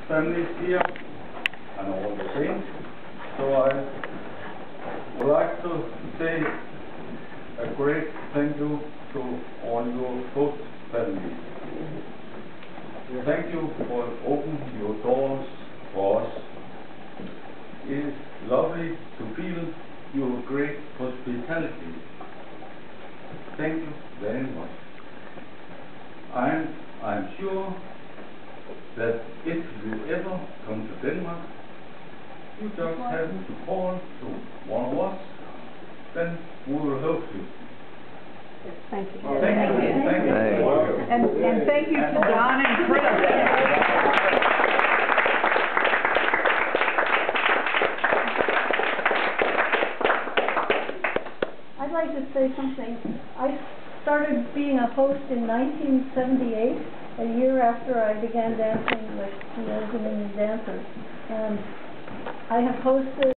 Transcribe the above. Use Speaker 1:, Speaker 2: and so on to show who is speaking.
Speaker 1: families here and all the saints. So I would like to say a great thank you to all your host families. Thank you for opening your doors for us. It is lovely to feel your great hospitality. Thank you very much. I'm sure that if you ever come to Denmark, you just have to call to one of us, then we will help you.
Speaker 2: Thank you.
Speaker 1: Thank you. Thank you.
Speaker 2: And thank you to Don and Chris.
Speaker 3: I'd like to say something. I started being a host in 1978, a year after I began dancing with the Old Dominion Dancers. And I have hosted